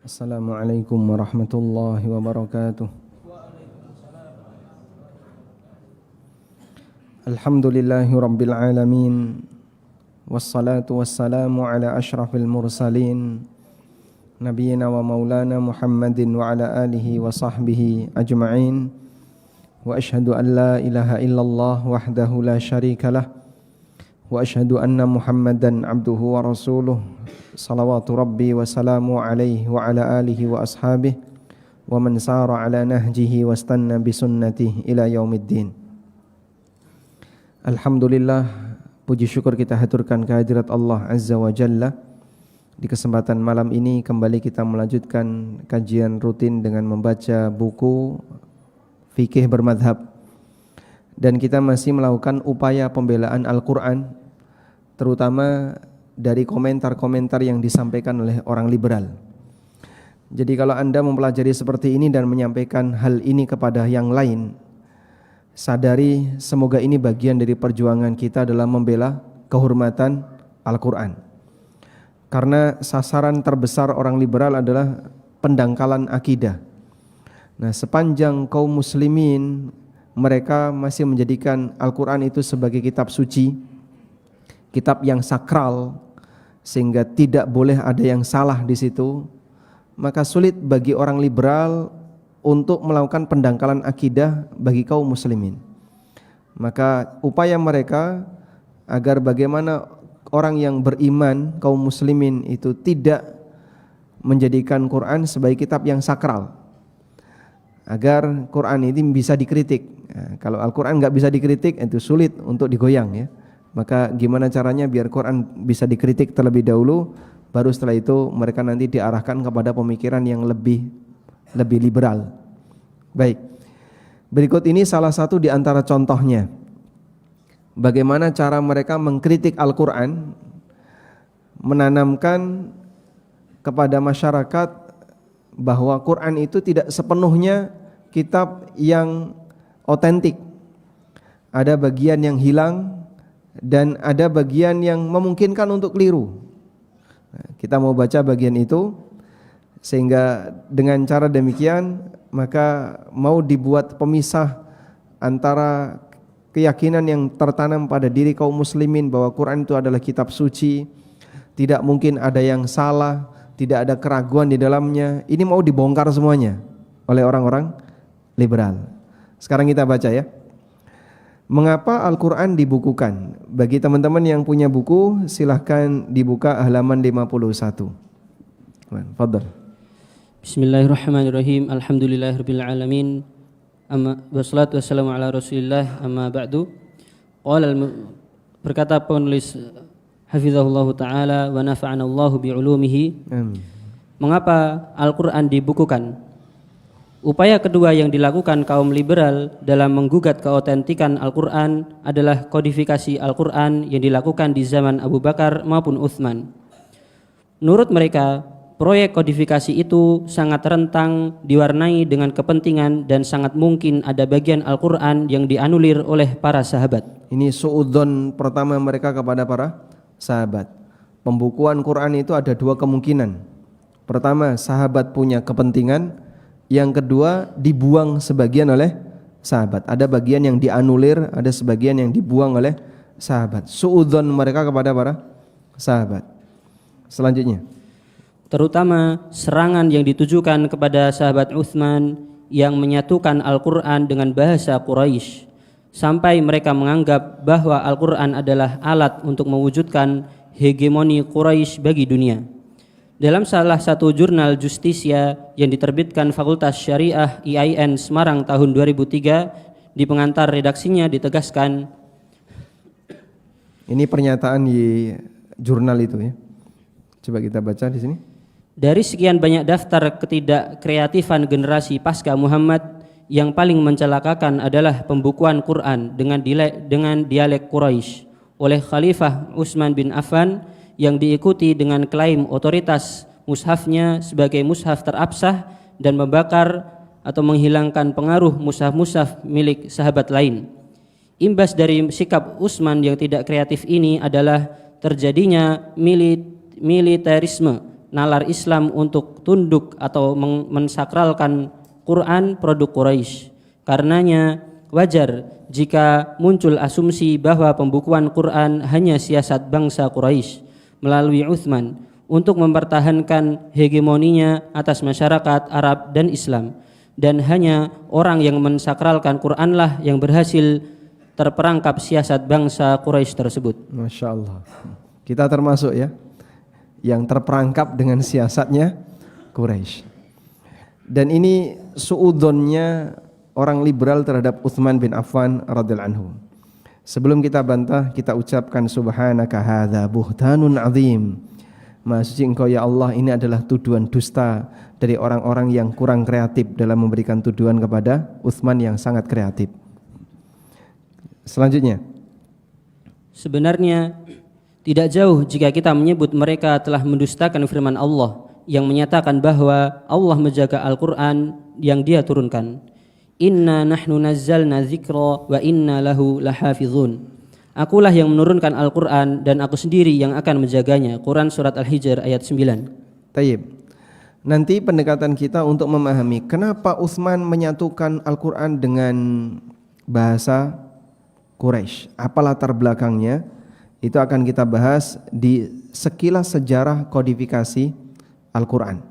Assalamualaikum warahmatullahi wabarakatuh. Alhamdulillahi rabbil alamin. Wassalatu wassalamu ala ashrafil mursalin Nabiyyina wa maulana Muhammadin wa ala alihi wa sahbihi ajma'in. Wa ashhadu an la ilaha illallah wahdahu la syarikalah. Wa ashhadu anna Muhammadan abduhu wa rasuluh. Salawatu rabbi wa salamu alaihi wa ala alihi wa ashabihi wa man sara ala nahjihi wa istanna bi sunnatihi ila yaumiddin. Alhamdulillah, puji syukur kita haturkan kehadirat Allah Azza wa Jalla. Di kesempatan malam ini kembali kita melanjutkan kajian rutin dengan membaca buku fikih bermadhab. Dan kita masih melakukan upaya pembelaan Al-Quran, terutama dari komentar-komentar yang disampaikan oleh orang liberal. Jadi kalau Anda mempelajari seperti ini dan menyampaikan hal ini kepada yang lain, sadari semoga ini bagian dari perjuangan kita dalam membela kehormatan Al-Quran. Karena sasaran terbesar orang liberal adalah pendangkalan akidah. Nah, sepanjang kaum muslimin mereka masih menjadikan Al-Quran itu sebagai kitab suci, kitab yang sakral, sehingga tidak boleh ada yang salah di situ, maka sulit bagi orang liberal untuk melakukan pendangkalan akidah bagi kaum muslimin. Maka upaya mereka agar bagaimana orang yang beriman, kaum muslimin itu tidak menjadikan Quran sebagai kitab yang sakral, agar Quran ini bisa dikritik. Nah, kalau Al-Quran nggak bisa dikritik, itu sulit untuk digoyang ya. Maka gimana caranya biar Quran bisa dikritik terlebih dahulu, baru setelah itu mereka nanti diarahkan kepada pemikiran yang lebih liberal. Baik, berikut ini salah satu di antara contohnya bagaimana cara mereka mengkritik Al-Quran, menanamkan kepada masyarakat bahwa Quran itu tidak sepenuhnya kitab yang otentik. Ada bagian yang hilang dan ada bagian yang memungkinkan untuk keliru. Nah, kita mau baca bagian itu, sehingga dengan cara demikian maka mau dibuat pemisah antara keyakinan yang tertanam pada diri kaum muslimin bahwa Quran itu adalah kitab suci, tidak mungkin ada yang salah, tidak ada keraguan di dalamnya. Ini mau dibongkar semuanya oleh orang-orang liberal. Sekarang kita baca ya. Mengapa Al-Quran dibukukan? Bagi teman-teman yang punya buku, silahkan dibuka halaman 51. Fadhal. Bismillahirrahmanirrahim. Alhamdulillahirabbil alamin. Wassalatu wassalamu ala Rasulillah, amma ba'du. Berkata penulis hafizahullahu taala wa nafa'ana Allahu bi ulumihi. Mengapa Al-Quran dibukukan? Upaya kedua yang dilakukan kaum liberal dalam menggugat keotentikan Al-Quran adalah kodifikasi Al-Quran yang dilakukan di zaman Abu Bakar maupun Utsman. Menurut mereka, proyek kodifikasi itu sangat rentang, diwarnai dengan kepentingan, dan sangat mungkin ada bagian Al-Quran yang dianulir oleh para sahabat. Ini suudzon pertama mereka kepada para sahabat. Pembukuan Quran itu ada dua kemungkinan. Pertama, sahabat punya kepentingan. Yang kedua, dibuang sebagian oleh sahabat. Ada bagian yang dianulir, ada sebagian yang dibuang oleh sahabat. Suudzon mereka kepada para sahabat. Selanjutnya, terutama serangan yang ditujukan kepada sahabat Utsman yang menyatukan Al-Quran dengan bahasa Quraisy, sampai mereka menganggap bahwa Al-Quran adalah alat untuk mewujudkan hegemoni Quraisy bagi dunia. Dalam salah satu jurnal Justisia yang diterbitkan Fakultas Syariah IAIN Semarang tahun 2003, di pengantar redaksinya ditegaskan, ini pernyataan di jurnal itu ya. Coba kita baca di sini. Dari sekian banyak daftar ketidakkreatifan generasi pasca Muhammad, yang paling mencelakakan adalah pembukuan Quran dengan dialek Quraisy oleh Khalifah Utsman bin Affan, yang diikuti dengan klaim otoritas mushafnya sebagai mushaf terabsah dan membakar atau menghilangkan pengaruh mushaf-mushaf milik sahabat lain. Imbas dari sikap Utsman yang tidak kreatif ini adalah terjadinya militerisme nalar Islam untuk tunduk atau mensakralkan Quran produk Quraisy. Karenanya wajar jika muncul asumsi bahwa pembukuan Quran hanya siasat bangsa Quraisy melalui Utsman untuk mempertahankan hegemoninya atas masyarakat Arab dan Islam, dan hanya orang yang mensakralkan Quranlah yang berhasil terperangkap siasat bangsa Quraisy tersebut. Masya Allah. Kita termasuk ya yang terperangkap dengan siasatnya Quraisy. Dan ini suudzonnya orang liberal terhadap Utsman bin Affan radhiyallahu anhu. Sebelum kita bantah, kita ucapkan subhanaka hadza buhtanun azim. Maha suci Engkau ya Allah, ini adalah tuduhan dusta dari orang-orang yang kurang kreatif dalam memberikan tuduhan kepada Utsman yang sangat kreatif. Selanjutnya, sebenarnya tidak jauh jika kita menyebut mereka telah mendustakan firman Allah yang menyatakan bahwa Allah menjaga Al-Quran yang Dia turunkan. Inna nahnu nazzalna dzikra wa inna lahu lahafizun. Akulah yang menurunkan Al-Quran dan aku sendiri yang akan menjaganya. Quran surat Al-Hijr ayat 9. Tayyib. Nanti pendekatan kita untuk memahami kenapa Utsman menyatukan Al-Quran dengan bahasa Quraisy, apa latar belakangnya, itu akan kita bahas di sekilas sejarah kodifikasi Al-Quran.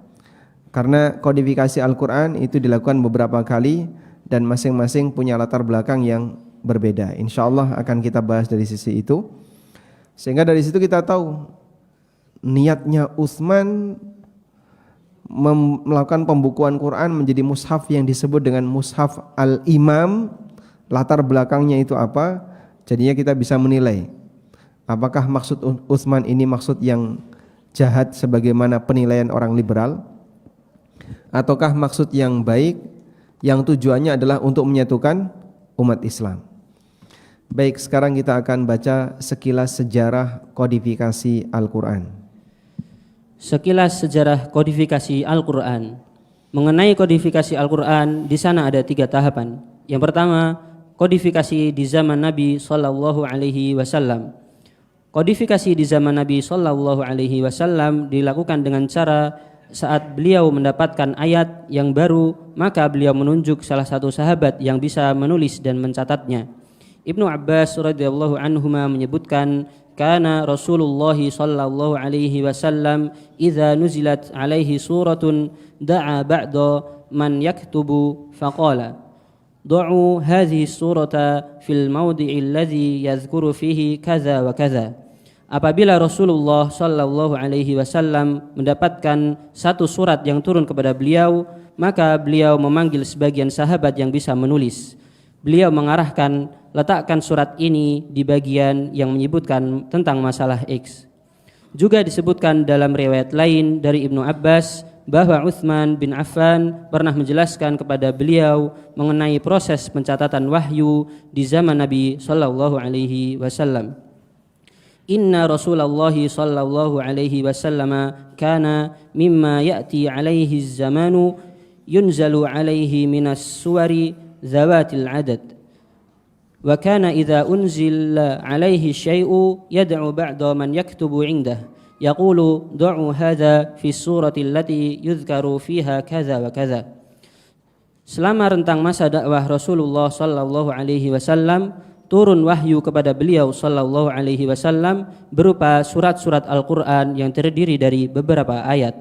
Karena kodifikasi Al-Quran itu dilakukan beberapa kali dan masing-masing punya latar belakang yang berbeda. Insya Allah akan kita bahas dari sisi itu, sehingga dari situ kita tahu niatnya Utsman melakukan pembukuan Quran menjadi mushaf yang disebut dengan mushaf al-imam. Latar belakangnya itu apa? Jadinya kita bisa menilai apakah maksud Utsman ini maksud yang jahat sebagaimana penilaian orang liberal, ataukah maksud yang baik yang tujuannya adalah untuk menyatukan umat Islam. Baik, sekarang kita akan baca sekilas sejarah kodifikasi Al-Quran. Sekilas sejarah kodifikasi Al-Quran. Mengenai kodifikasi Al-Quran, di sana ada 3 tahapan. Yang pertama, kodifikasi di zaman Nabi Sallallahu Alaihi Wasallam. Kodifikasi di zaman Nabi Sallallahu Alaihi Wasallam dilakukan dengan cara saat beliau mendapatkan ayat yang baru, maka beliau menunjuk salah satu sahabat yang bisa menulis dan mencatatnya. Ibnu Abbas radhiyallahu anhuma menyebutkan, kana Rasulullah sallallahu alaihi wasallam idza nuzilat alaihi suratun da'a ba'da man yaktubu faqala du'u hadhihi surata fil mawdi'i alladhi yadhkuru fihi kaza wa kaza. Apabila Rasulullah sallallahu alaihi wasallam mendapatkan satu surat yang turun kepada beliau, maka beliau memanggil sebagian sahabat yang bisa menulis. Beliau mengarahkan, letakkan surat ini di bagian yang menyebutkan tentang masalah X. Juga disebutkan dalam riwayat lain dari Ibnu Abbas bahwa Utsman bin Affan pernah menjelaskan kepada beliau mengenai proses pencatatan wahyu di zaman Nabi sallallahu alaihi wasallam. Inna Rasulullah sallallahu alaihi wasallam kana mimma ya'ti alaihi zamanu yunzalu alaihi minas suwari zawatil adad. Wa kana idza unzila alaihi syai'u yad'u ba'da man yaktubu 'indah yaqulu du'u hadha fi surati allati yuzkaru fiha kaza wa kaza. Selama rentang masa dakwah Rasulullah sallallahu alaihi wasallam, turun wahyu kepada beliau sallallahu alaihi wasallam berupa surat-surat Al-Qur'an yang terdiri dari beberapa ayat.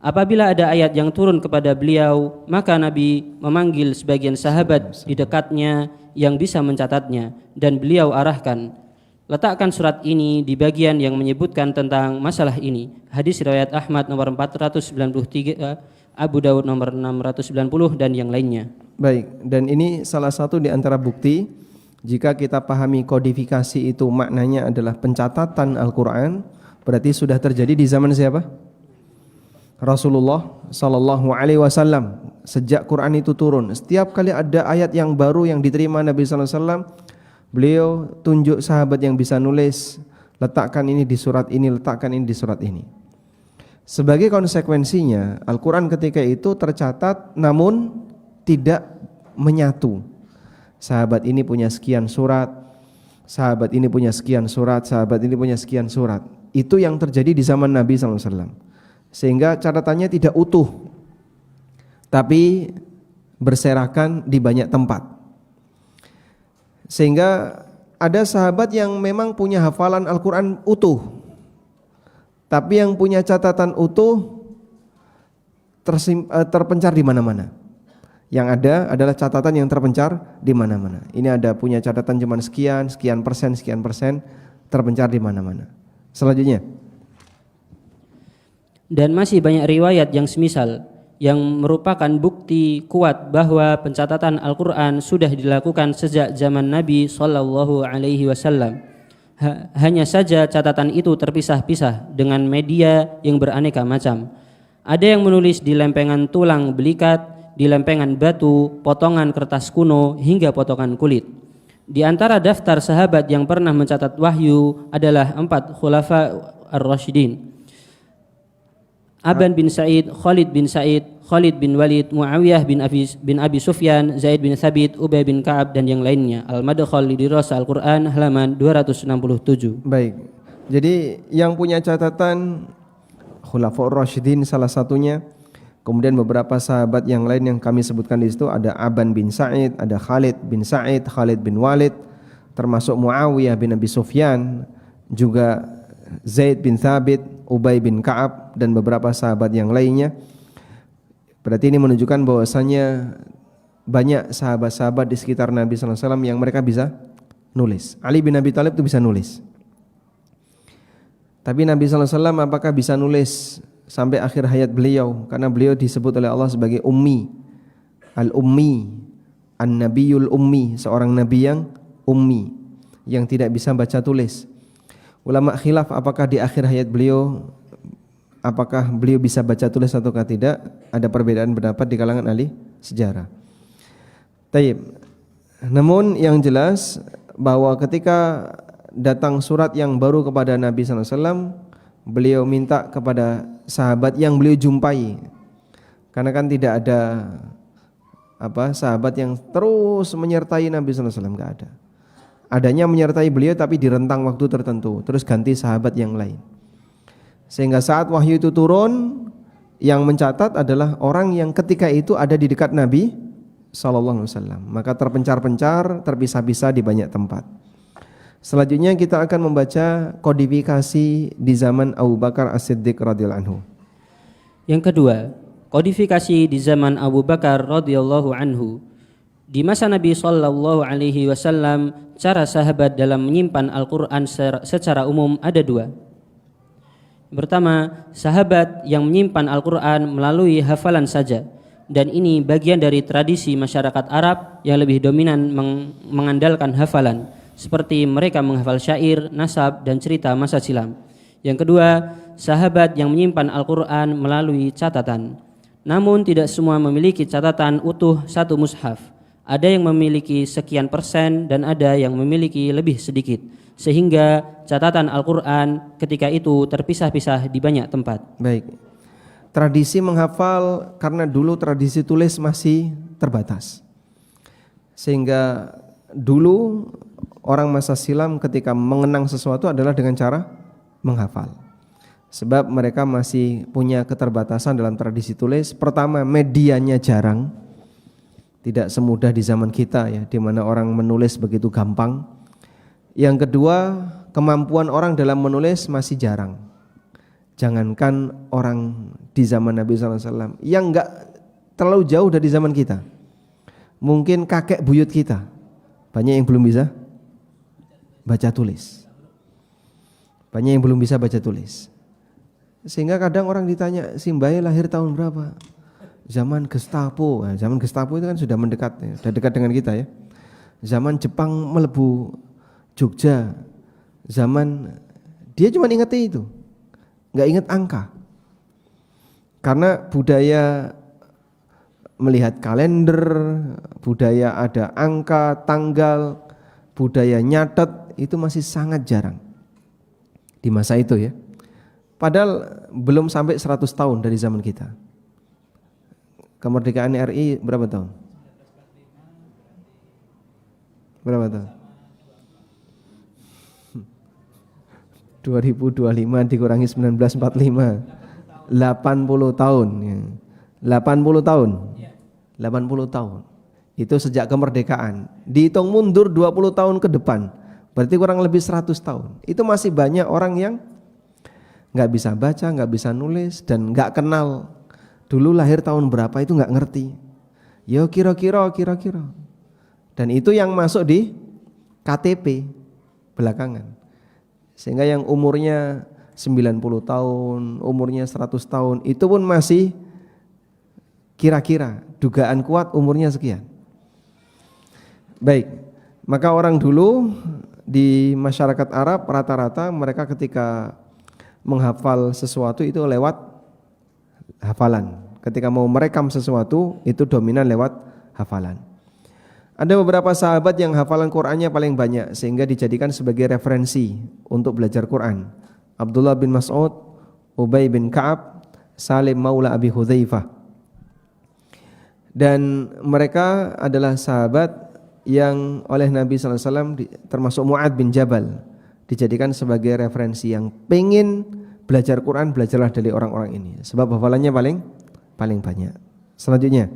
Apabila ada ayat yang turun kepada beliau, maka Nabi memanggil sebagian sahabat di dekatnya yang bisa mencatatnya, dan beliau arahkan, letakkan surat ini di bagian yang menyebutkan tentang masalah ini. Hadis riwayat Ahmad nomor 493, Abu Daud nomor 690 dan yang lainnya. Baik, dan ini salah satu di antara bukti jika kita pahami kodifikasi itu maknanya adalah pencatatan Al-Quran, berarti sudah terjadi di zaman siapa? Rasulullah sallallahu alaihi wasallam. Sejak Quran itu turun, setiap kali ada ayat yang baru yang diterima Nabi sallallahu alaihi wasallam, beliau tunjuk sahabat yang bisa nulis, letakkan ini di surat ini, letakkan ini di surat ini. Sebagai konsekuensinya, Al-Quran ketika itu tercatat namun tidak menyatu. Sahabat ini punya sekian surat, sahabat ini punya sekian surat, sahabat ini punya sekian surat. Itu yang terjadi di zaman Nabi sallallahu alaihi wasallam. sehingga catatannya tidak utuh, tapi berserakan di banyak tempat. Sehingga ada sahabat yang memang punya hafalan Al-Quran utuh, tapi yang punya catatan utuh terpencar di mana-mana. Yang ada adalah catatan yang terpencar di mana-mana. Ini ada punya catatan cuma sekian persen terpencar di mana-mana. Selanjutnya. Dan masih banyak riwayat yang semisal yang merupakan bukti kuat bahwa pencatatan Al-Quran sudah dilakukan sejak zaman Nabi Sallallahu Alaihi Wasallam. Hanya saja catatan itu terpisah-pisah dengan media yang beraneka macam. Ada yang menulis di lempengan tulang belikat, di lempengan batu, potongan kertas kuno, hingga potongan kulit. Di antara daftar sahabat yang pernah mencatat wahyu adalah 4 khulafa ar-rasyidin: Aban bin Sa'id, Khalid bin Sa'id, Khalid bin Walid, Muawiyah bin Abi Sufyan, Zaid bin Thabit, Ubay bin Ka'ab, dan yang lainnya. Al-Madkhal li Dirasah Al-Quran, halaman 267. Baik, jadi yang punya catatan Khulafaur Rasyidin salah satunya. Kemudian beberapa sahabat yang lain yang kami sebutkan di situ ada Aban bin Sa'id, ada Khalid bin Sa'id, Khalid bin Walid, termasuk Muawiyah bin Abi Sufyan, juga Zaid bin Thabit, Ubay bin Ka'ab, dan beberapa sahabat yang lainnya. Berarti ini menunjukkan bahwasanya banyak sahabat-sahabat di sekitar Nabi sallallahu alaihi wasallam yang mereka bisa nulis. Ali bin Abi Thalib itu bisa nulis. Tapi Nabi sallallahu alaihi wasallam apakah bisa nulis sampai akhir hayat beliau? Karena beliau disebut oleh Allah sebagai ummi, al-ummi, an-nabiyul ummi, seorang nabi yang ummi, yang tidak bisa baca tulis. Ulama khilaf apakah di akhir hayat beliau apakah beliau bisa baca tulis ataukah tidak. Ada perbedaan pendapat di kalangan ahli sejarah. Taib. Namun yang jelas bahwa ketika datang surat yang baru kepada Nabi sallallahu alaihi wasallam, beliau minta kepada sahabat yang beliau jumpai, karena kan tidak ada sahabat yang terus menyertai Nabi sallallahu alaihi wasallam, enggak ada. Adanya menyertai beliau tapi di rentang waktu tertentu, terus ganti sahabat yang lain. Sehingga saat wahyu itu turun, yang mencatat adalah orang yang ketika itu ada di dekat Nabi sallallahu alaihi wasallam. Maka terpencar-pencar, terpisah-pisah di banyak tempat. Selanjutnya kita akan membaca kodifikasi di zaman Abu Bakar As-Siddiq radhiyallahu anhu. Yang kedua, kodifikasi di zaman Abu Bakar radhiyallahu anhu. Di masa Nabi sallallahu alaihi wasallam, cara sahabat dalam menyimpan Al-Qur'an secara umum ada 2. Pertama, sahabat yang menyimpan Al-Qur'an melalui hafalan saja, dan ini bagian dari tradisi masyarakat Arab yang lebih dominan mengandalkan hafalan, seperti mereka menghafal syair, nasab, dan cerita masa silam. Yang kedua, sahabat yang menyimpan Al-Quran melalui catatan. Namun tidak semua memiliki catatan utuh satu mushaf. Ada yang memiliki sekian persen dan ada yang memiliki lebih sedikit. Sehingga catatan Al-Quran ketika itu terpisah-pisah di banyak tempat. Baik. Tradisi menghafal karena dulu tradisi tulis masih terbatas. Sehingga dulu orang masa silam ketika mengenang sesuatu adalah dengan cara menghafal. Sebab mereka masih punya keterbatasan dalam tradisi tulis. Pertama, medianya jarang. Tidak semudah di zaman kita ya, di mana orang menulis begitu gampang. Yang kedua, kemampuan orang dalam menulis masih jarang. Jangankan orang di zaman Nabi sallallahu alaihi wasallam yang enggak terlalu jauh dari zaman kita. Mungkin kakek buyut kita banyak yang belum bisa baca tulis. Banyak yang belum bisa baca tulis. Sehingga kadang orang ditanya, si Mbae lahir tahun berapa? Zaman Gestapo. Nah, zaman Gestapo itu kan sudah mendekat ya, sudah dekat dengan kita ya. Zaman Jepang melebu Jogja. Zaman dia cuma ingat itu. Enggak ingat angka. Karena budaya melihat kalender, budaya ada angka, tanggal, budaya nyatet itu masih sangat jarang di masa itu ya. Padahal belum sampai 100 tahun dari zaman kita. Kemerdekaan RI berapa tahun? Berapa tahun? 2025 dikurangi 1945. 80 tahun. 80 tahun. 80 tahun. Itu sejak kemerdekaan. Dihitung mundur 20 tahun ke depan. Berarti kurang lebih 100 tahun. Itu masih banyak orang yang nggak bisa baca, nggak bisa nulis, dan nggak kenal dulu lahir tahun berapa, itu nggak ngerti. Yo kira-kira. Dan itu yang masuk di KTP belakangan. Sehingga yang umurnya 90 tahun, umurnya 100 tahun, itu pun masih kira-kira, dugaan kuat umurnya sekian. Baik, maka orang dulu di masyarakat Arab rata-rata mereka ketika menghafal sesuatu itu lewat hafalan. Ketika mau merekam sesuatu itu dominan lewat hafalan. Ada beberapa sahabat yang hafalan Qur'annya paling banyak sehingga dijadikan sebagai referensi untuk belajar Qur'an. Abdullah bin Mas'ud, Ubay bin Ka'ab, Salim maula Abi Hudzaifah. Dan mereka adalah sahabat yang oleh Nabi SAW termasuk Mu'ad bin Jabal dijadikan sebagai referensi. Yang pengen belajar Quran, belajarlah dari orang-orang ini sebab hafalannya paling banyak. Selanjutnya,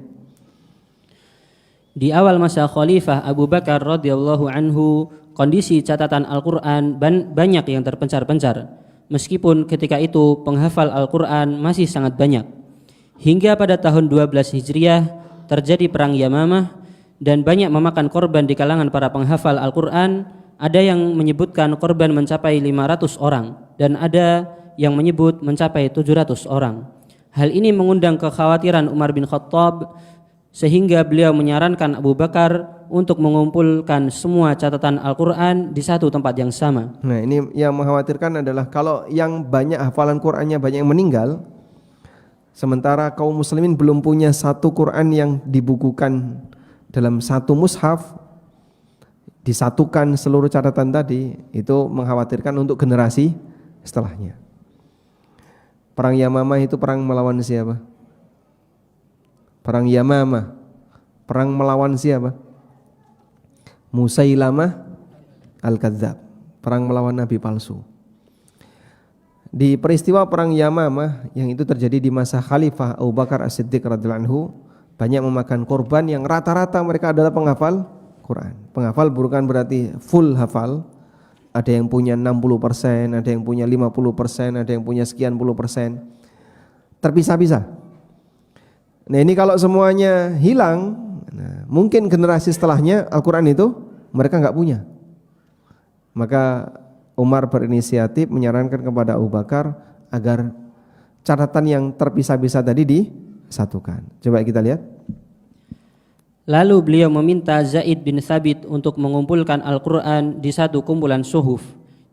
di awal masa Khalifah Abu Bakar radhiyallahu anhu, kondisi catatan Al-Quran banyak yang terpencar-pencar. Meskipun ketika itu penghafal Al-Quran masih sangat banyak. Hingga pada tahun 12 Hijriah terjadi perang Yamamah dan banyak memakan korban di kalangan para penghafal Al-Quran. Ada yang menyebutkan korban mencapai 500 orang dan ada yang menyebut mencapai 700 orang. Hal ini mengundang kekhawatiran Umar bin Khattab sehingga beliau menyarankan Abu Bakar untuk mengumpulkan semua catatan Al-Quran di satu tempat yang sama. Nah, ini yang mengkhawatirkan adalah kalau yang banyak hafalan Qur'annya banyak yang meninggal, sementara kaum muslimin belum punya satu Qur'an yang dibukukan dalam satu mushaf, disatukan seluruh catatan tadi, itu mengkhawatirkan untuk generasi setelahnya. Perang Yamamah itu perang melawan siapa? Perang Yamamah, perang melawan siapa? Musailamah Al-Kadzab, perang melawan nabi palsu. Di peristiwa perang Yamamah yang itu terjadi di masa Khalifah Abu Bakar As-Siddiq radhiyallahu anhu, banyak memakan korban yang rata-rata mereka adalah penghafal Quran. Penghafal bukan berarti full hafal. Ada yang punya 60%, ada yang punya 50%, ada yang punya sekian puluh persen. Terpisah-pisah. Nah, ini kalau semuanya hilang, nah, mungkin generasi setelahnya Al-Quran itu mereka enggak punya. Maka Umar berinisiatif menyarankan kepada Abu Bakar agar catatan yang terpisah-pisah tadi disatukan. Coba kita lihat. Lalu beliau meminta Zaid bin Thabit untuk mengumpulkan Al-Quran di satu kumpulan suhuf.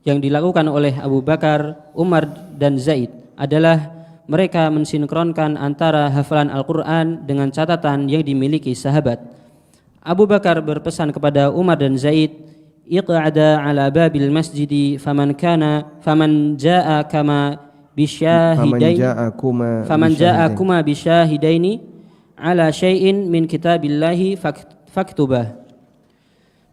Yang dilakukan oleh Abu Bakar, Umar dan Zaid adalah mereka mensinkronkan antara hafalan Al-Quran dengan catatan yang dimiliki sahabat. Abu Bakar berpesan kepada Umar dan Zaid, "Iq'ada ala babil masjidi faman jaa'a kama bisyahidaini ala syai'in min kitabillahi faktubah."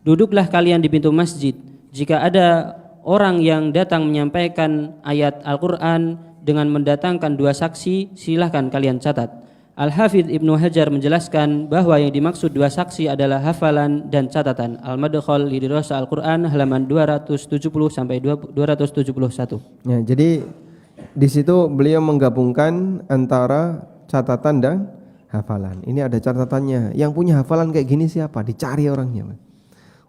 Duduklah kalian di pintu masjid. Jika ada orang yang datang menyampaikan ayat Al-Quran dengan mendatangkan dua saksi, silahkan kalian catat. Al-Hafidh Ibnu Hajar menjelaskan bahwa yang dimaksud dua saksi adalah hafalan dan catatan. Al-Madkhal li Dirasah Al-Quran halaman 270 sampai 271. Ya, jadi di situ beliau menggabungkan antara catatan dan hafalan. Ini ada catatannya. Yang punya hafalan kayak gini siapa? Dicari orangnya.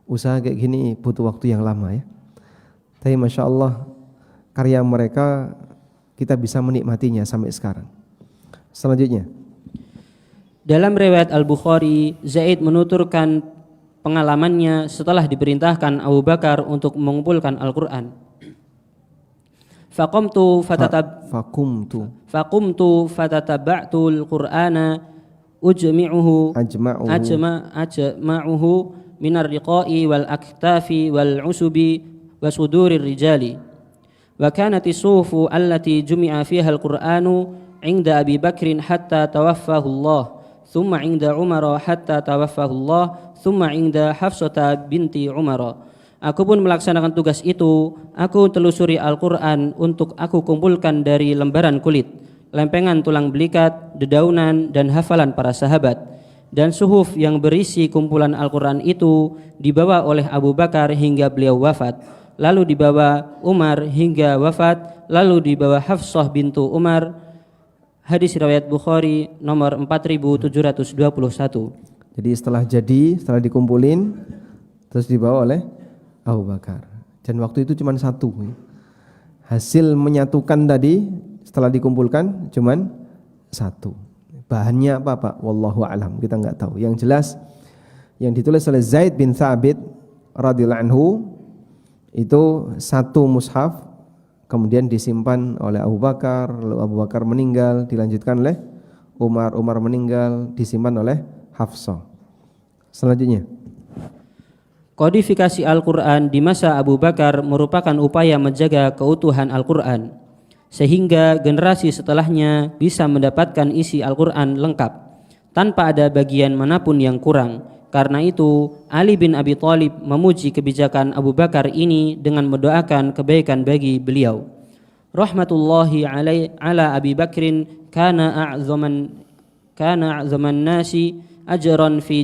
Usaha kayak gini butuh waktu yang lama ya. Tapi Masya Allah, karya mereka kita bisa menikmatinya sampai sekarang. Selanjutnya, dalam riwayat Al-Bukhari, Zaid menuturkan pengalamannya setelah diperintahkan Abu Bakar untuk mengumpulkan Al-Quran. Faqumtu fatataba'tu al-Qur'ana ajma'uhu minar riqa'i wal aktafi wal usubi wa sudurir rijali. Wa kanati sufu allati jumi'a fiha al-Qur'anu 'inda Abi Bakrin hatta tawaffahu Allah, thumma 'inda Umar hatta tawaffahu Allah, thumma 'inda Hafsah binti Umar. Aku pun melaksanakan tugas itu. Aku telusuri Al-Quran untuk aku kumpulkan dari lembaran kulit lempengan tulang belikat, dedaunan, dan hafalan para sahabat. Dan suhuf yang berisi kumpulan Al-Quran itu dibawa oleh Abu Bakar hingga beliau wafat, lalu dibawa Umar hingga wafat, lalu dibawa Hafsah bintu Umar. Hadis riwayat Bukhari nomor 4721. Jadi setelah dikumpulin terus dibawa oleh Abu Bakar. Dan waktu itu cuma satu. Hasil menyatukan tadi setelah dikumpulkan cuma satu. Bahannya apa Pak? Wallahu a'lam, kita enggak tahu. Yang jelas yang ditulis oleh Zaid bin Thabit radhiyallahu anhu itu satu mushaf, kemudian disimpan oleh Abu Bakar, lalu Abu Bakar meninggal, dilanjutkan oleh Umar, Umar meninggal, disimpan oleh Hafsah. Selanjutnya, kodifikasi Al-Quran di masa Abu Bakar merupakan upaya menjaga keutuhan Al-Quran, sehingga generasi setelahnya bisa mendapatkan isi Al-Quran lengkap, tanpa ada bagian manapun yang kurang. Karena itu, Ali bin Abi Thalib memuji kebijakan Abu Bakar ini dengan mendoakan kebaikan bagi beliau. Rahmatullahi ala Abi Bakrin kana a'zaman nasi ajran fi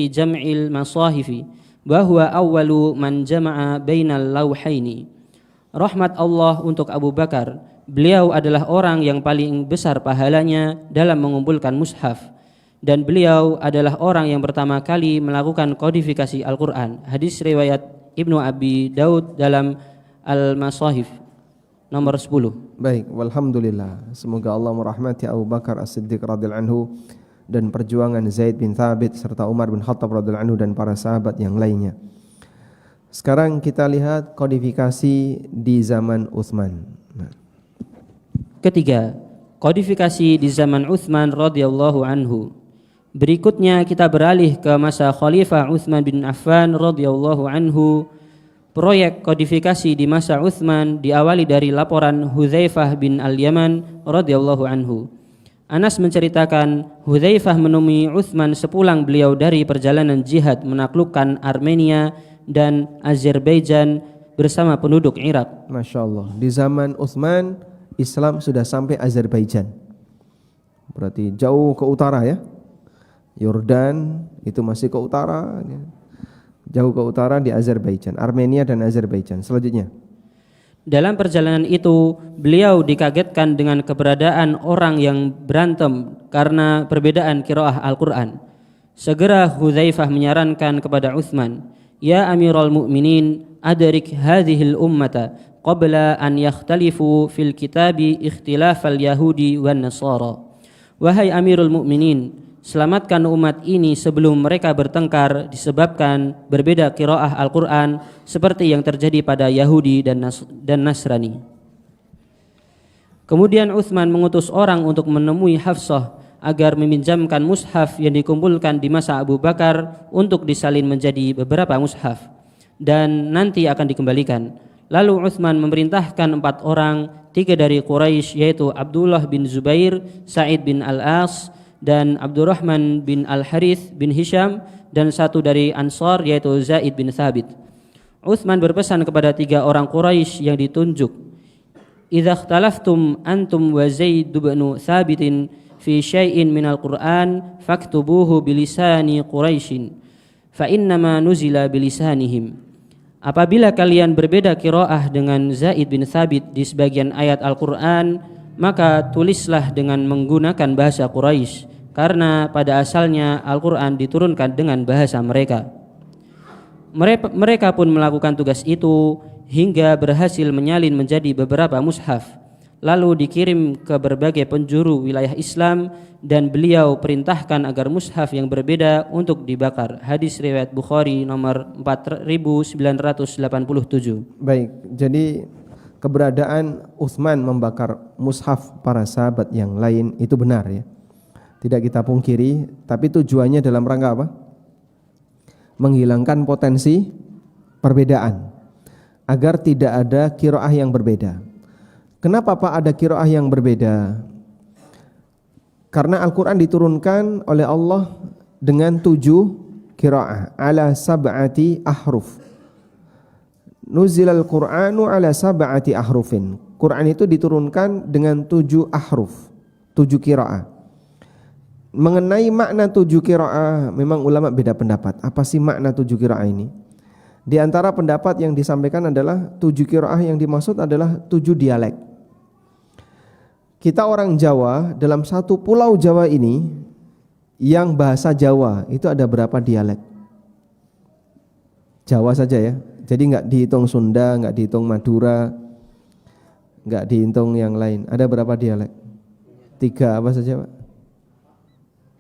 jam'il masahifi bahwa awwalu man jama'a bainal lawhaini. Rahmat Allah untuk Abu Bakar, beliau adalah orang yang paling besar pahalanya dalam mengumpulkan mushaf, dan beliau adalah orang yang pertama kali melakukan kodifikasi Al-Quran. Hadis riwayat Ibnu Abi Daud dalam Al-Masahif nomor 10. Baik, walhamdulillah. Semoga Allah merahmati Abu Bakar As-Siddiq radhiyallahu anhu dan perjuangan Zaid bin Thabit serta Umar bin Khattab radhiyallahu anhu dan para sahabat yang lainnya. Sekarang kita lihat kodifikasi di zaman Utsman. Ketiga, kodifikasi di zaman Utsman radhiyallahu anhu. Berikutnya kita beralih ke masa Khalifah Utsman bin Affan radhiyallahu anhu. Proyek kodifikasi di masa Utsman diawali dari laporan Hudzaifah bin Al-Yaman radhiyallahu anhu. Anas menceritakan Hudzaifah menemui Utsman sepulang beliau dari perjalanan jihad menaklukkan Armenia dan Azerbaijan bersama penduduk Irak. Masya Allah, di zaman Utsman Islam sudah sampai Azerbaijan, berarti jauh ke utara ya. Yordan itu masih ke utara, jauh ke utara di Azerbaijan, Armenia dan Azerbaijan. Selanjutnya, dalam perjalanan itu beliau dikagetkan dengan keberadaan orang yang berantem karena perbedaan qiraah Al-Quran. Segera Hudzaifah menyarankan kepada Utsman, "Ya Amirul Mukminin, adrik hadhil ummata qabla an yakhtalifu fil kitabi ikhtilafal yahudi wan nasara." Wahai Amirul Mukminin, selamatkan umat ini sebelum mereka bertengkar disebabkan berbeda qiraah Al-Quran seperti yang terjadi pada Yahudi dan Nasrani. Kemudian Utsman mengutus orang untuk menemui Hafsah agar meminjamkan mushaf yang dikumpulkan di masa Abu Bakar untuk disalin menjadi beberapa mushaf dan nanti akan dikembalikan. Lalu Utsman memerintahkan 4 orang, 3 dari Quraisy yaitu Abdullah bin Zubair, Sa'id bin Al-As, dan Abdurrahman bin Al-Harith bin Hisham, dan 1 dari Ansar yaitu Zaid bin Thabit. Utsman berpesan kepada 3 orang Quraisy yang ditunjuk, "Idza ikhtalaftum antum wa Zaid bin Thabitin fi syai'in minal Qur'an faktubuhu bilisani Quraisyin fa innama nuzila bilisanihim." Apabila kalian berbeda qiraah dengan Zaid bin Thabit di sebagian ayat Al-Quran, maka tulislah dengan menggunakan bahasa Quraisy, karena pada asalnya Al-Quran diturunkan dengan bahasa mereka. Mereka pun melakukan tugas itu hingga berhasil menyalin menjadi beberapa mushaf, lalu dikirim ke berbagai penjuru wilayah Islam, dan beliau perintahkan agar mushaf yang berbeda untuk dibakar. Hadis riwayat Bukhari nomor 4987. Baik, jadi keberadaan Utsman membakar mushaf para sahabat yang lain itu benar ya, tidak kita pungkiri, tapi tujuannya dalam rangka apa? Menghilangkan potensi perbedaan, agar tidak ada qiraah yang berbeda. Kenapa Pak ada qiraah yang berbeda? Karena Al-Quran diturunkan oleh Allah dengan 7 qiraah ala sab'ati ahruf. Nuzilal Qur'anu ala sab'ati ahrufin. Quran itu diturunkan dengan 7 ahruf. 7 qiraah. Mengenai makna 7 qiraah memang ulama beda pendapat. Apa sih makna 7 qiraah ini? Di antara pendapat yang disampaikan adalah 7 qiraah yang dimaksud adalah 7 dialek. Kita orang Jawa, dalam satu pulau Jawa ini yang bahasa Jawa itu ada berapa dialek? Jawa saja ya. Jadi enggak dihitung Sunda, enggak dihitung Madura, enggak dihitung yang lain. Ada berapa dialek? 3 apa saja, Pak?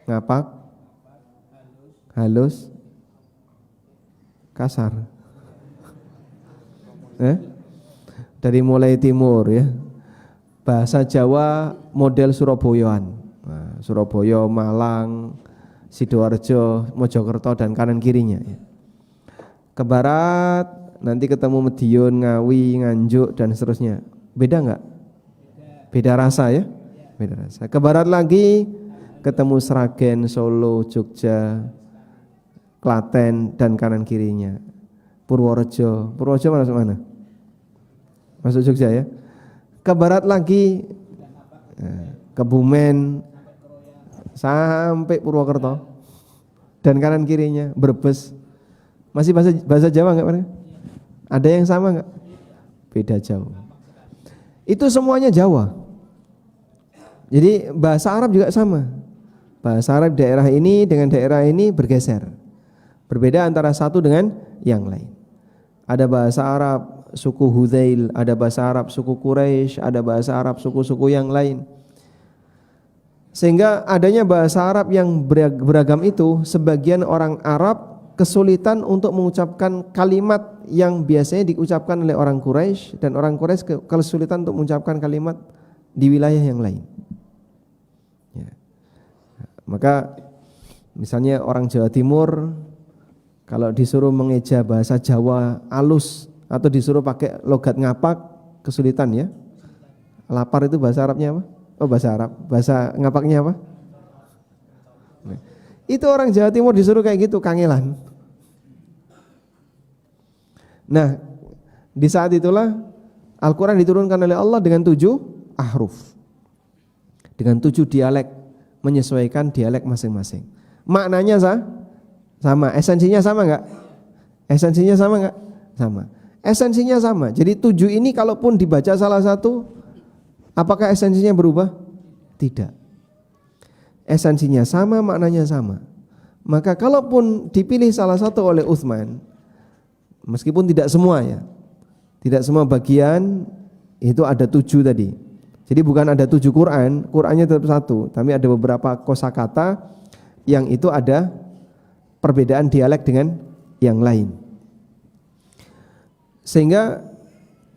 Ngapak, halus, kasar. Dari mulai timur ya. Bahasa Jawa model Surabayaan. Nah, Surabaya, Malang, Sidoarjo, Mojokerto dan kanan kirinya ya. Ke barat nanti ketemu Medion, Ngawi, Nganjuk dan seterusnya. Beda enggak? Beda rasa ya? Beda rasa. Ke barat lagi ketemu Sragen, Solo, Jogja, Klaten dan kanan kirinya. Purworejo. Purworejo masuk mana? Masuk Jogja ya. Ke barat lagi Kebumen sampai Purwokerto dan kanan kirinya Brebes. Masih bahasa Jawa enggak mereka? Ada yang sama enggak? Beda jauh. Itu semuanya Jawa. Jadi bahasa Arab juga sama. Bahasa Arab daerah ini dengan daerah ini bergeser. Berbeda antara satu dengan yang lain. Ada bahasa Arab suku Hudzail, ada bahasa Arab suku Quraisy, ada bahasa Arab suku-suku yang lain. Sehingga adanya bahasa Arab yang beragam itu, sebagian orang Arab kesulitan untuk mengucapkan kalimat yang biasanya diucapkan oleh orang Quraisy, dan orang Quraisy kesulitan untuk mengucapkan kalimat di wilayah yang lain. Ya. Maka misalnya orang Jawa Timur kalau disuruh mengeja bahasa Jawa alus atau disuruh pakai logat ngapak kesulitan ya. Lapar itu bahasa Arabnya apa? Oh bahasa Arab. Bahasa ngapaknya apa? Itu orang Jawa Timur disuruh kayak gitu, kangelan. Nah, di saat itulah Al-Quran diturunkan oleh Allah dengan 7 ahruf, dengan 7 dialek, menyesuaikan dialek masing-masing. Maknanya sama, esensinya sama enggak? Esensinya sama enggak? Sama. Esensinya sama. Jadi 7 ini kalaupun dibaca salah satu, apakah esensinya berubah? Tidak. Esensinya sama, maknanya sama. Maka kalaupun dipilih salah satu oleh Utsman, meskipun tidak semua ya, tidak semua bagian itu ada 7 tadi. Jadi bukan ada 7 Quran, Qurannya tetap satu, tapi ada beberapa kosakata yang itu ada perbedaan dialek dengan yang lain. Sehingga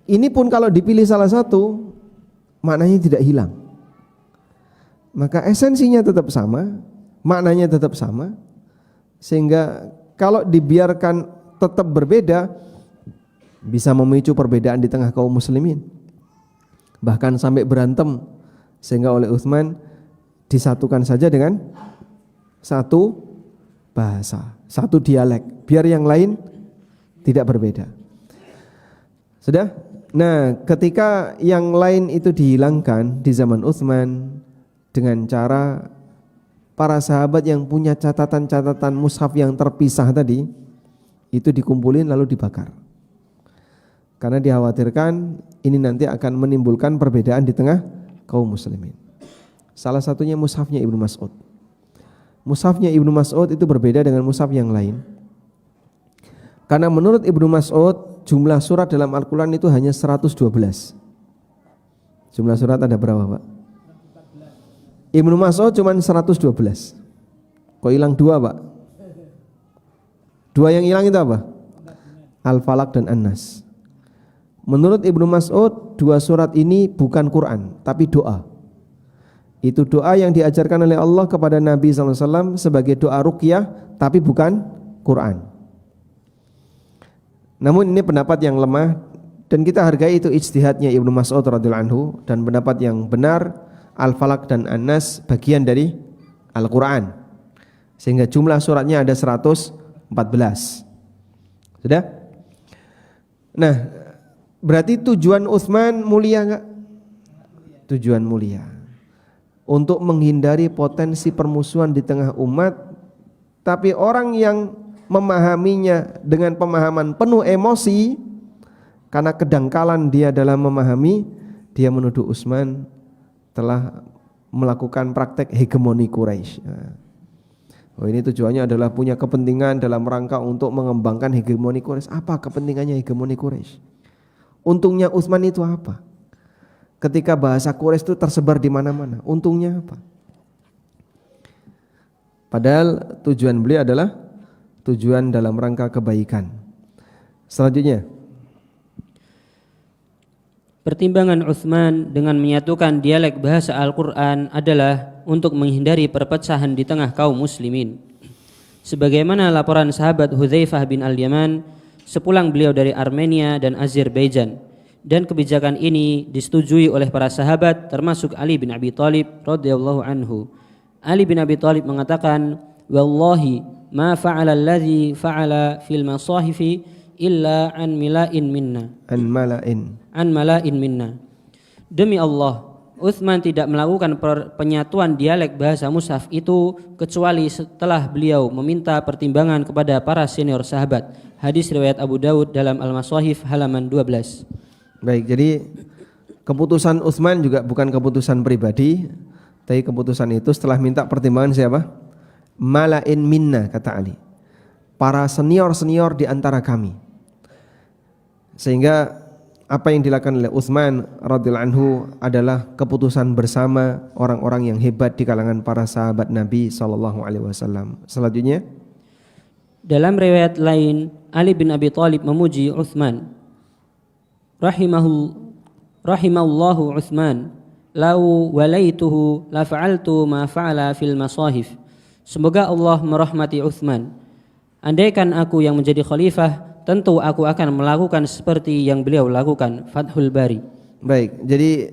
ini pun kalau dipilih salah satu, maknanya tidak hilang. Maka esensinya tetap sama, maknanya tetap sama. Sehingga kalau dibiarkan tetap berbeda, bisa memicu perbedaan di tengah kaum muslimin. Bahkan sampai berantem, sehingga oleh Utsman disatukan saja dengan satu bahasa, satu dialek, biar yang lain tidak berbeda. Sudah? Nah, ketika yang lain itu dihilangkan di zaman Utsman dengan cara para sahabat yang punya catatan-catatan mushaf yang terpisah tadi itu dikumpulin lalu dibakar. Karena dikhawatirkan ini nanti akan menimbulkan perbedaan di tengah kaum muslimin. Salah satunya mushafnya Ibnu Mas'ud. Mushafnya Ibnu Mas'ud itu berbeda dengan mushaf yang lain. Karena menurut Ibnu Mas'ud jumlah surat dalam Al-Quran itu hanya 112. Jumlah surat ada berapa, Pak? Ibnu Mas'ud cuma 112. Kok hilang 2, Pak? 2 yang hilang itu apa? Al-Falaq dan An-Nas. Menurut Ibnu Mas'ud 2 surat ini bukan Quran tapi doa. Itu doa yang diajarkan oleh Allah kepada Nabi SAW sebagai doa ruqyah tapi bukan Quran. Namun ini pendapat yang lemah dan kita hargai itu ijtihadnya Ibnu Mas'ud radhiyallahu anhu, dan pendapat yang benar Al-Falaq dan An-Nas bagian dari Al-Quran, sehingga jumlah suratnya ada 114. Sudah? Nah, berarti tujuan Utsman mulia enggak? Tujuan mulia. untuk menghindari potensi permusuhan di tengah umat, tapi orang yang memahaminya dengan pemahaman penuh emosi karena kedangkalan dia dalam memahami, dia menuduh Utsman telah melakukan praktek hegemoni Quraisy. Oh, ini tujuannya adalah punya kepentingan dalam rangka untuk mengembangkan hegemoni Quraisy. Apa kepentingannya hegemoni Quraisy? Untungnya Utsman itu apa? Ketika bahasa Quraisy itu tersebar di mana-mana, untungnya apa? Padahal tujuan beliau adalah tujuan dalam rangka kebaikan. Selanjutnya, pertimbangan Utsman dengan menyatukan dialek bahasa Al-Quran adalah untuk menghindari perpecahan di tengah kaum muslimin. Sebagaimana laporan sahabat Hudzaifah bin Al-Yaman sepulang beliau dari Armenia dan Azerbaijan, dan kebijakan ini disetujui oleh para sahabat termasuk Ali bin Abi Thalib radhiyallahu anhu. Ali bin Abi Thalib mengatakan, "Wallahi ma fa'ala alladhi fa'ala fil masahifi illa an mila'in minna." An mala'in minna. Demi Allah, Utsman tidak melakukan penyatuan dialek bahasa mushaf itu kecuali setelah beliau meminta pertimbangan kepada para senior sahabat. Hadis riwayat Abu Dawud dalam Al-Masahif halaman 12. Baik, jadi keputusan Utsman juga bukan keputusan pribadi, tapi keputusan itu setelah minta pertimbangan siapa? Mala'in minna, kata Ali. Para senior-senior di antara kami. Sehingga apa yang dilakukan oleh Utsman radhiyallahu anhu adalah keputusan bersama orang-orang yang hebat di kalangan para sahabat Nabi sallallahu alaihi wasallam. Selanjutnya, dalam riwayat lain, Ali bin Abi Thalib memuji Utsman. Rahimallahu Utsman, lau walaituhu la fa'altu ma fa'ala fil masahif. Semoga Allah merahmati Utsman. Andaikan aku yang menjadi khalifah, tentu aku akan melakukan seperti yang beliau lakukan. Fathul Bari. Baik, jadi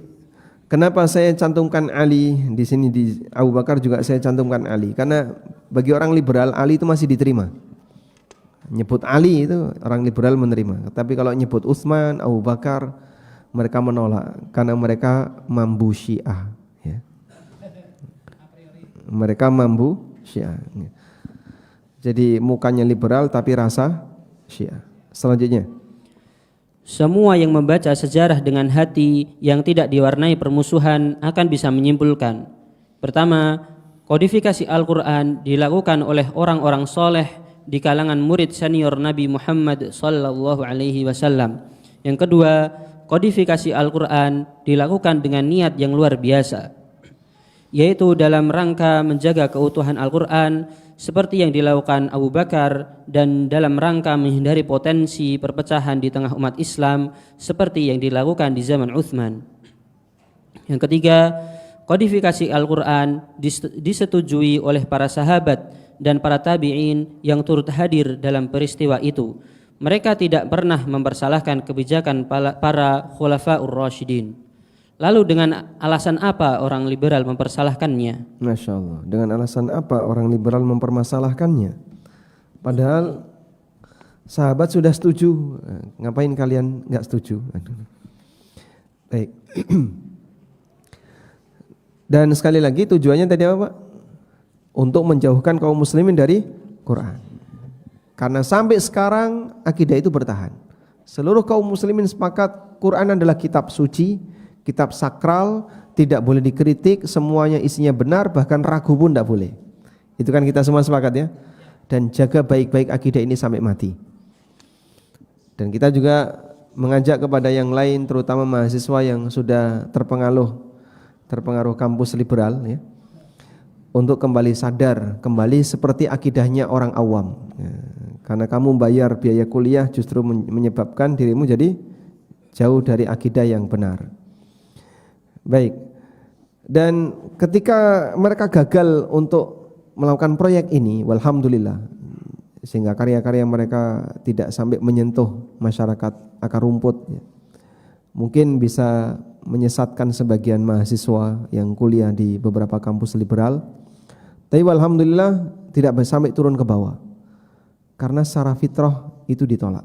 kenapa saya cantumkan Ali di sini, di Abu Bakar juga saya cantumkan Ali? Karena bagi orang liberal Ali itu masih diterima. Nyebut Ali itu orang liberal menerima. Tapi kalau nyebut Utsman, Abu Bakar, mereka menolak karena mereka mambu Syiah, ya. Mereka mambu Syiah. Jadi mukanya liberal tapi rasa Syiah. Selanjutnya, semua yang membaca sejarah dengan hati yang tidak diwarnai permusuhan akan bisa menyimpulkan. Pertama, kodifikasi Al-Quran dilakukan oleh orang-orang soleh di kalangan murid senior Nabi Muhammad sallallahu alaihi wasallam. Yang kedua, kodifikasi Al-Quran dilakukan dengan niat yang luar biasa, yaitu dalam rangka menjaga keutuhan Al-Quran seperti yang dilakukan Abu Bakar, dan dalam rangka menghindari potensi perpecahan di tengah umat Islam seperti yang dilakukan di zaman Utsman. Yang ketiga, kodifikasi Al-Quran disetujui oleh para sahabat dan para tabi'in yang turut hadir dalam peristiwa itu. Mereka tidak pernah mempersalahkan kebijakan para khulafaur rasyidin. Lalu dengan alasan apa orang liberal mempersalahkannya? Masya Allah, dengan alasan apa orang liberal mempermasalahkannya? Padahal sahabat sudah setuju, ngapain kalian nggak setuju? Baik. Dan sekali lagi tujuannya tadi apa, Pak? Untuk menjauhkan kaum muslimin dari Quran. Karena sampai sekarang akidah itu bertahan. Seluruh kaum muslimin sepakat Quran adalah kitab suci, kitab sakral, tidak boleh dikritik, semuanya isinya benar, bahkan ragu pun tidak boleh. Itu kan kita semua sepakat ya. Dan jaga baik-baik akidah ini sampai mati. Dan kita juga mengajak kepada yang lain, terutama mahasiswa yang sudah terpengaruh kampus liberal ya, untuk kembali sadar, kembali seperti akidahnya orang awam ya. Karena kamu bayar biaya kuliah justru menyebabkan dirimu jadi jauh dari akidah yang benar. Baik. Dan ketika mereka gagal untuk melakukan proyek ini, walhamdulillah, sehingga karya-karya mereka tidak sampai menyentuh masyarakat akar rumput ya. Mungkin bisa menyesatkan sebagian mahasiswa yang kuliah di beberapa kampus liberal, tapi alhamdulillah tidak sampai turun ke bawah, karena secara fitrah itu ditolak.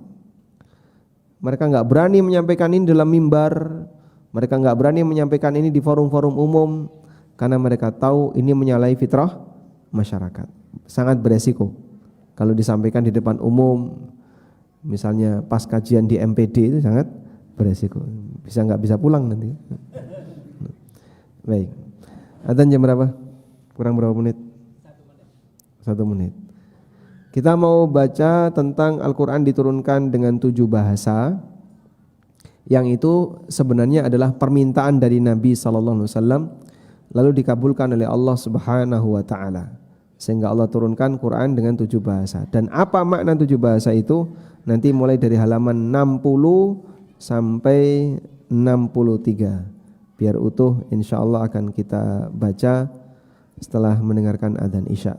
Mereka nggak berani menyampaikan ini dalam mimbar, mereka nggak berani menyampaikan ini di forum-forum umum, karena mereka tahu ini menyalahi fitrah masyarakat. Sangat beresiko kalau disampaikan di depan umum, misalnya pas kajian di MPD, itu sangat beresiko, nggak bisa pulang nanti. Baik, adzan jam berapa? Kurang berapa menit? 1 menit. Kita mau baca tentang Al-Quran diturunkan dengan 7 bahasa, yang itu sebenarnya adalah permintaan dari Nabi SAW, lalu dikabulkan oleh Allah Subhanahu wa Ta'ala, sehingga Allah turunkan Quran dengan 7 bahasa. Dan apa makna 7 bahasa itu? Nanti mulai dari halaman 60 sampai 63, biar utuh insyaallah akan kita baca setelah mendengarkan adzan Isya.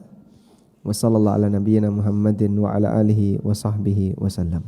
Wassallallahu ala nabiyyina Muhammadin wa ala alihi wa sahbihi wasallam.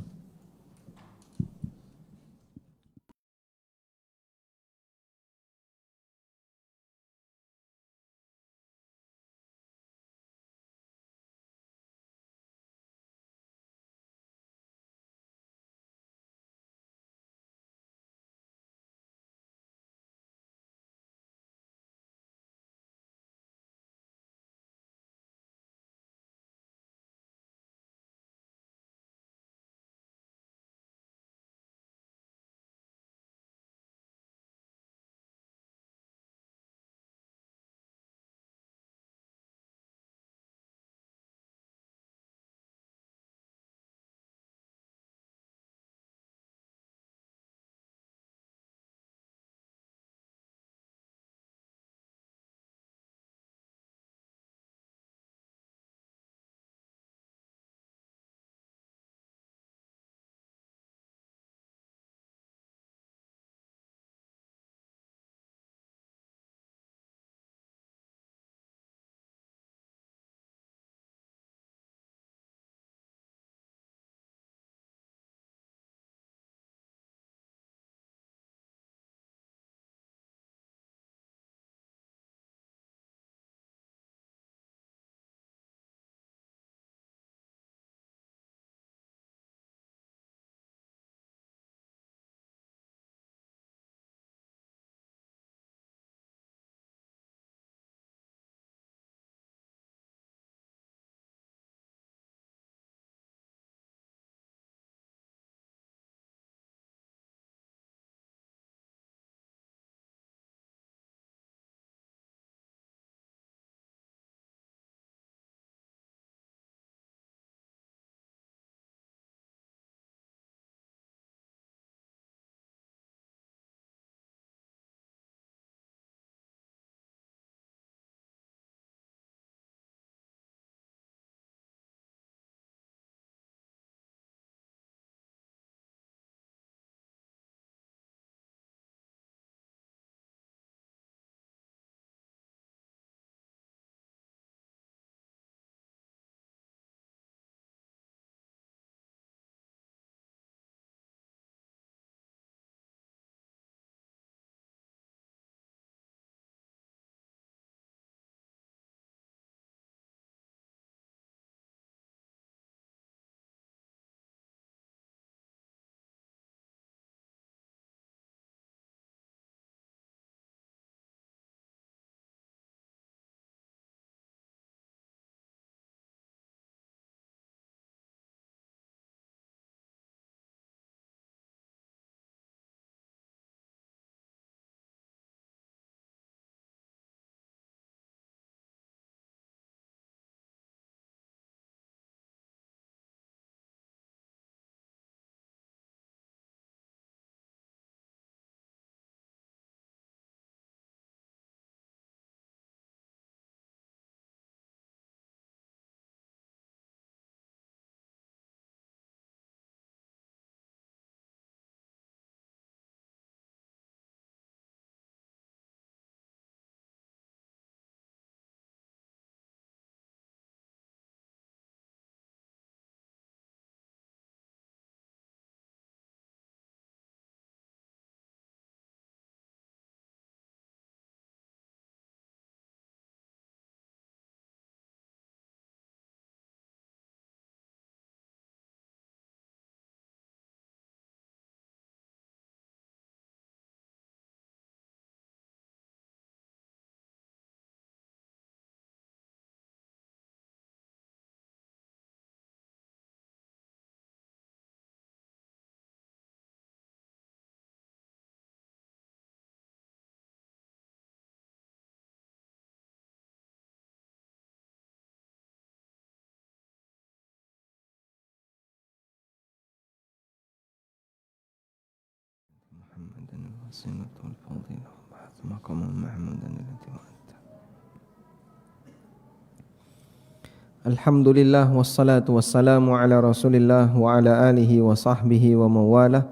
Alhamdulillah wassalatu wassalamu ala Rasulillah wa ala alihi wa sahbihi wa mawalah.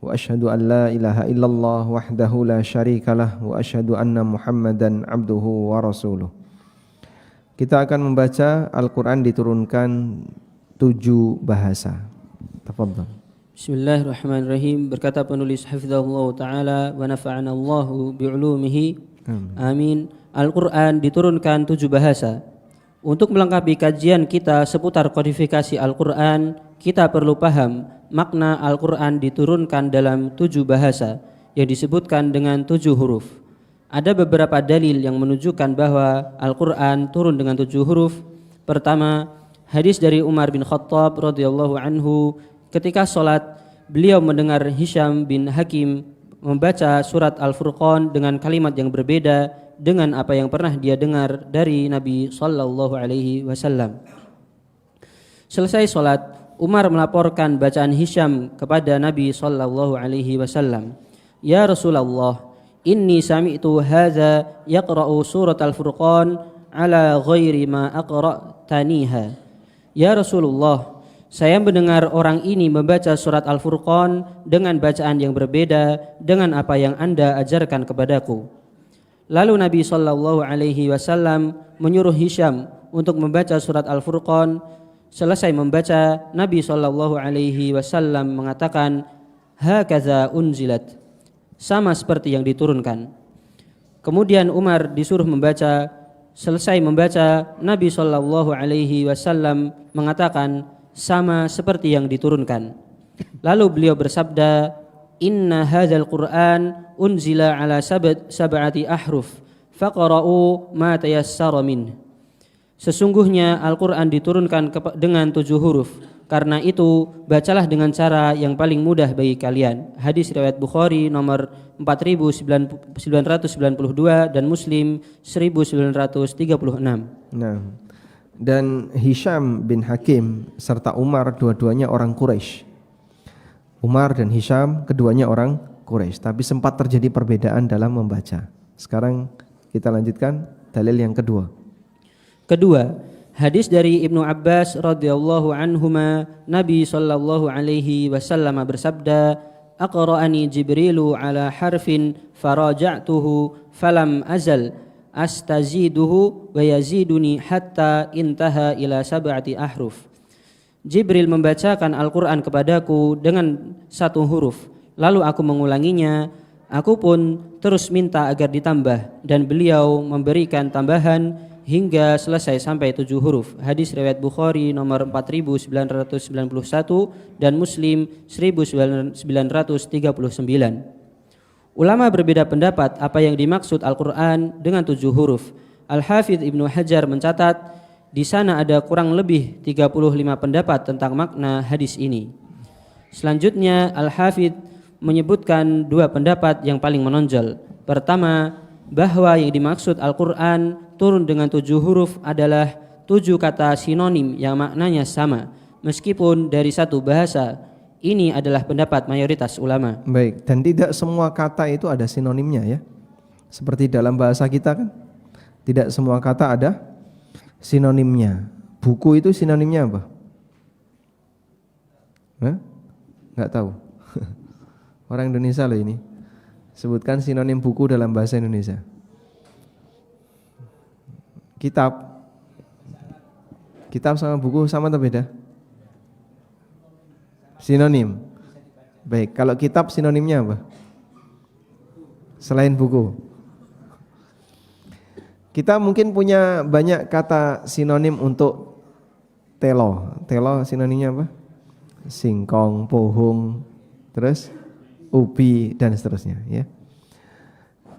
Wa asyhadu an la ilaha illallah wahdahu la syarikalah wa asyhadu anna Muhammadan abduhu wa rasuluh. Kita akan membaca Al-Qur'an diturunkan 7 bahasa. Tafadhal. Bismillahirrahmanirrahim. Berkata penulis hafizahullah ta'ala wa nafa'ana Allahu bi'ulumihi. Amin. Al-Qur'an diturunkan 7 bahasa. Untuk melengkapi kajian kita seputar kodifikasi Al-Qur'an, kita perlu paham makna Al-Qur'an diturunkan dalam 7 bahasa yang disebutkan dengan 7 huruf. Ada beberapa dalil yang menunjukkan bahwa Al-Qur'an turun dengan 7 huruf. Pertama, hadis dari Umar bin Khattab radhiyallahu anhu, ketika sholat beliau mendengar Hisham bin Hakim membaca surat Al-Furqan dengan kalimat yang berbeda dengan apa yang pernah dia dengar dari Nabi sallallahu alaihi wasallam. Selesai sholat, Umar melaporkan bacaan Hisham kepada Nabi sallallahu alaihi wasallam. Ya Rasulullah, inni sami'tu hadza yaqra'u surat Al-Furqan ala ghairi ma aqra'taniha. Ya Rasulullah, saya mendengar orang ini membaca surat Al-Furqan dengan bacaan yang berbeda dengan apa yang Anda ajarkan kepadaku. Lalu Nabi sallallahu alaihi wasallam menyuruh Hisham untuk membaca surat Al-Furqan. Selesai membaca, Nabi sallallahu alaihi wasallam mengatakan, "Hakaza unzilat." Sama seperti yang diturunkan. Kemudian Umar disuruh membaca. Selesai membaca, Nabi sallallahu alaihi wasallam mengatakan, sama seperti yang diturunkan. Lalu beliau bersabda, Inna hadzal Qur'an unzila ala sab'ati ahruf faqra'u ma tayassara min. Sesungguhnya Al-Qur'an diturunkan dengan 7 huruf. Karena itu bacalah dengan cara yang paling mudah bagi kalian. Hadis riwayat Bukhari nomor 4992 dan Muslim 1936. Nah, dan Hisham bin Hakim serta Umar dua-duanya orang Quraisy. Umar dan Hisham keduanya orang Quraisy, tapi sempat terjadi perbedaan dalam membaca. Sekarang kita lanjutkan dalil yang kedua. Kedua, hadis dari Ibnu Abbas radhiyallahu anhuma, Nabi sallallahu alaihi wasallam bersabda, "Aqra'ani Jibrilu ala harfin faraja'tuhu falam azal astaziduhu wa yaziduni hatta intaha ila sab'ati ahruf." Jibril membacakan Al-Qur'an kepadaku dengan 1 huruf, lalu aku mengulanginya. Aku pun terus minta agar ditambah, dan beliau memberikan tambahan hingga selesai sampai 7 huruf. Hadis riwayat Bukhari nomor 4991 dan Muslim 1939. Ulama berbeda pendapat apa yang dimaksud Al-Qur'an dengan 7 huruf. Al-Hafidz Ibnu Hajar mencatat di sana ada kurang lebih 35 pendapat tentang makna hadis ini. Selanjutnya Al-Hafidz menyebutkan 2 pendapat yang paling menonjol. Pertama, bahwa yang dimaksud Al-Qur'an turun dengan 7 huruf adalah 7 kata sinonim yang maknanya sama, meskipun dari satu bahasa. Ini adalah pendapat mayoritas ulama. Baik, dan tidak semua kata itu ada sinonimnya ya. Seperti dalam bahasa kita kan, tidak semua kata ada sinonimnya. Buku itu sinonimnya apa? Nggak tahu. Orang Indonesia loh ini. Sebutkan sinonim buku dalam bahasa Indonesia. Kitab. Kitab sama buku sama atau beda? Sinonim. Baik, kalau kitab sinonimnya apa? Selain buku. Kita mungkin punya banyak kata sinonim untuk telo. Telo sinonimnya apa? Singkong, pohong, terus ubi dan seterusnya ya.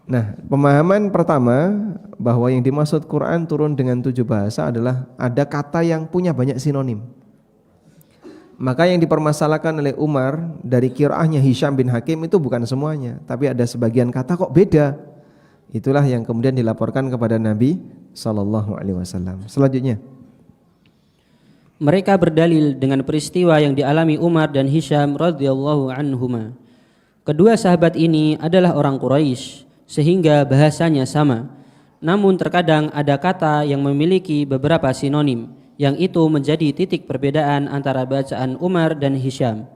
Nah, pemahaman pertama bahwa yang dimaksud Quran turun dengan 7 bahasa adalah ada kata yang punya banyak sinonim. Maka yang dipermasalahkan oleh Umar dari qiraahnya Hisham bin Hakim itu bukan semuanya, tapi ada sebagian kata kok beda. Itulah yang kemudian dilaporkan kepada Nabi SAW. Selanjutnya, mereka berdalil dengan peristiwa yang dialami Umar dan Hisham radhiyallahu anhuma. Kedua sahabat ini adalah orang Quraisy, sehingga bahasanya sama. Namun terkadang ada kata yang memiliki beberapa sinonim, yang itu menjadi titik perbedaan antara bacaan Umar dan Hisham.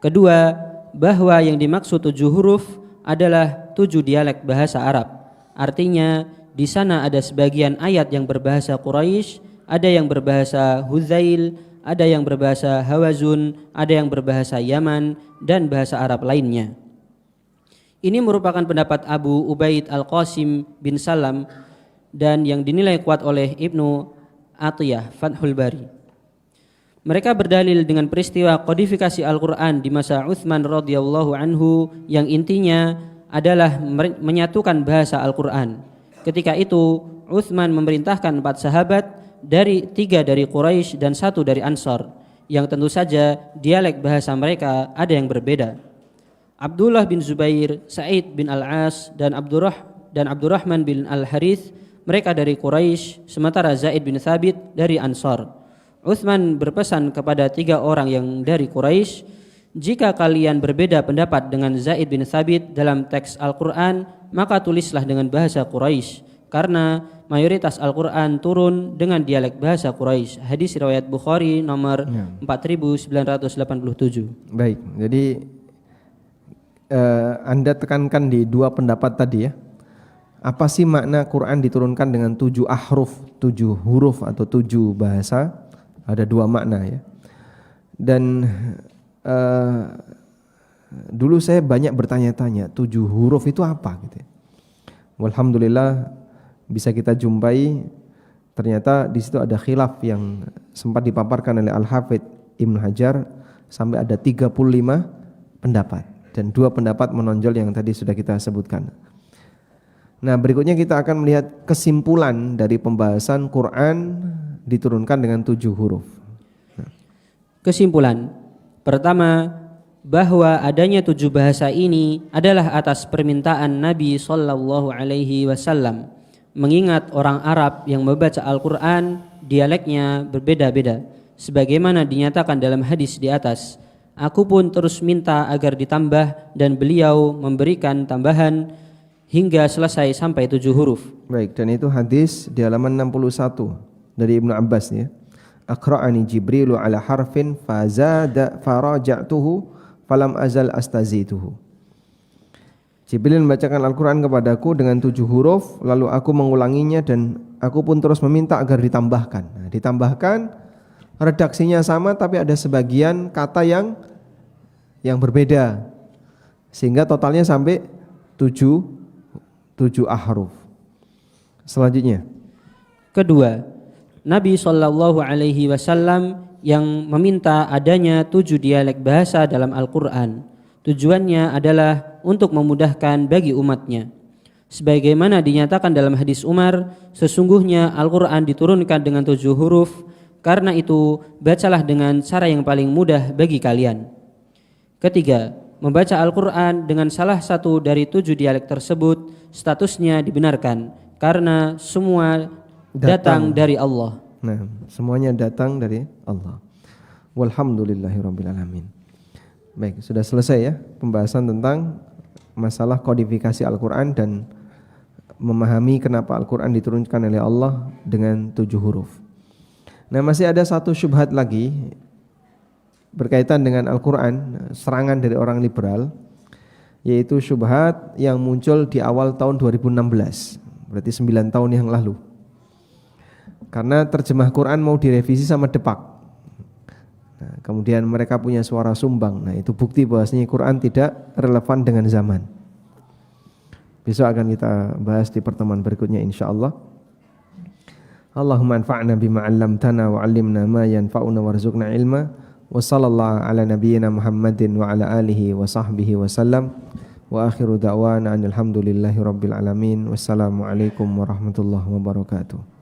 Kedua, bahwa yang dimaksud 7 huruf adalah 7 dialek bahasa Arab. Artinya, di sana ada sebagian ayat yang berbahasa Quraisy, ada yang berbahasa Huzail, ada yang berbahasa Hawazun, ada yang berbahasa Yaman, dan bahasa Arab lainnya. Ini merupakan pendapat Abu Ubaid Al-Qasim bin Salam dan yang dinilai kuat oleh Ibnu Atiyah Fathul Bari. Mereka berdalil dengan peristiwa kodifikasi Al-Quran di masa Utsman radhiyallahu anhu yang intinya adalah menyatukan bahasa Al-Quran. Ketika itu Utsman memerintahkan 4 sahabat, 3 dari Quraisy dan 1 dari Ansar, yang tentu saja dialek bahasa mereka ada yang berbeda. Abdullah bin Zubair, Sa'id bin Al-As dan Abdurrahman bin Al-Harith, mereka dari Quraisy, sementara Zaid bin Thabit dari Ansar. Utsman berpesan kepada 3 orang yang dari Quraisy, jika kalian berbeda pendapat dengan Zaid bin Thabit dalam teks Al-Quran, maka tulislah dengan bahasa Quraisy, karena mayoritas Al-Quran turun dengan dialek bahasa Quraisy. Hadis riwayat Bukhari nomor 4987. Baik, jadi Anda tekankan di 2 pendapat tadi ya. Apa sih makna Quran diturunkan dengan 7 ahruf, 7 huruf atau 7 bahasa? Ada 2 makna ya. Dan dulu saya banyak bertanya-tanya 7 huruf itu apa gitu ya. Alhamdulillah bisa kita jumpai ternyata di situ ada khilaf yang sempat dipaparkan oleh Al-Hafidz Ibnu Hajar, sampai ada 35 pendapat dan 2 pendapat menonjol yang tadi sudah kita sebutkan. Nah, berikutnya kita akan melihat kesimpulan dari pembahasan Quran diturunkan dengan 7 huruf. Kesimpulan pertama, bahwa adanya 7 bahasa ini adalah atas permintaan Nabi sallallahu alaihi wasallam, mengingat orang Arab yang membaca Al-Quran dialeknya berbeda-beda, sebagaimana dinyatakan dalam hadis di atas. Aku pun terus minta agar ditambah dan beliau memberikan tambahan hingga selesai sampai 7 huruf. Baik, dan itu hadis di halaman 61 dari Ibnu Abbas ya. Aqra'ani Jibrilu ala harfin fazada faraja'tuhu falam azal astazituhu. Jibril membacakan Al-Quran kepadaku dengan 7 huruf, lalu aku mengulanginya dan aku pun terus meminta agar ditambahkan. Nah, ditambahkan, redaksinya sama tapi ada sebagian kata yang berbeda, sehingga totalnya sampai 7 ahruf. Selanjutnya. Kedua, Nabi sallallahu alaihi wasallam yang meminta adanya 7 dialek bahasa dalam Al-Quran. Tujuannya adalah untuk memudahkan bagi umatnya. Sebagaimana dinyatakan dalam hadis Umar, sesungguhnya Al-Quran diturunkan dengan 7 huruf, karena itu bacalah dengan cara yang paling mudah bagi kalian. Ketiga, membaca Al-Quran dengan salah satu dari 7 dialek tersebut statusnya dibenarkan, karena semua datang dari Allah. Nah, semuanya datang dari Allah. Walhamdulillahirabbil alamin. Baik, sudah selesai ya pembahasan tentang masalah kodifikasi Al-Quran dan memahami kenapa Al-Quran diturunkan oleh Allah dengan 7 huruf. Nah, masih ada satu syubhat lagi berkaitan dengan Al-Quran, serangan dari orang liberal, yaitu syubhat yang muncul di awal tahun 2016, berarti 9 tahun yang lalu. Karena terjemah Quran mau direvisi sama Depak. Nah, kemudian mereka punya suara sumbang. Nah, itu bukti bahwasanya Quran tidak relevan dengan zaman. Besok akan kita bahas di pertemuan berikutnya insyaallah. Allahumma anfa'na bima 'allamtana wa 'allimna ma yanfa'una warzuqna ilma. Wa sallallahu ala nabiyyina Muhammadin wa ala alihi wa sahbihi wa sallam. Wa akhiru da'wana alhamdulillahi rabbil alamin. Wassalamu alaikum warahmatullahi wabarakatuh.